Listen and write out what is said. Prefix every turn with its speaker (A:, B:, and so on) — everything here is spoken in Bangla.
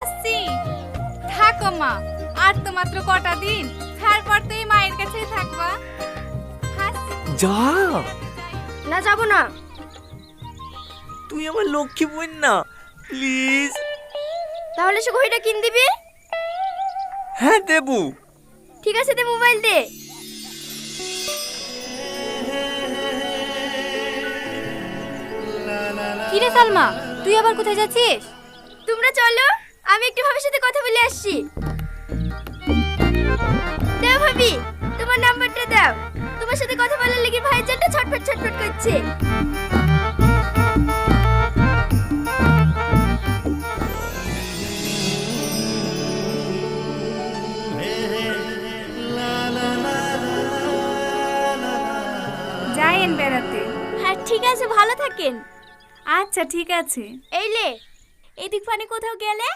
A: আসছি। থাকো মা, আর তো মাত্র কটা দিন, তারপর তো এই মায়ের কাছেই থাকবা।
B: যা,
C: না যাব না।
B: তুই আমার লক্ষ্মী বোন না, প্লিজ।
C: তাহলে সে ঘড়িটা কিন দিবি?
B: হ্যাঁ দেবো।
C: ঠিক আছে, দে মোবাইল দে।
A: কিরে সালমা, তুই আবার কোথায় যাচ্ছিস?
C: তোমরা চলো, আমি একটু ভাবির সাথে কথা বলে আসছি। দাও ভাবি, তোমার নাম্বারটা দাও। তোমার সাথে কথা বলার লেগে ভাইয়ের জন্য ছটফট ছটফট করছে।
A: যাইয়েন বেড়াতে।
C: হ্যাঁ ঠিক আছে, ভালো থাকেন।
A: আচ্ছা ঠিক আছে।
C: এই লে, এদিক ফানে কোথাও গেলে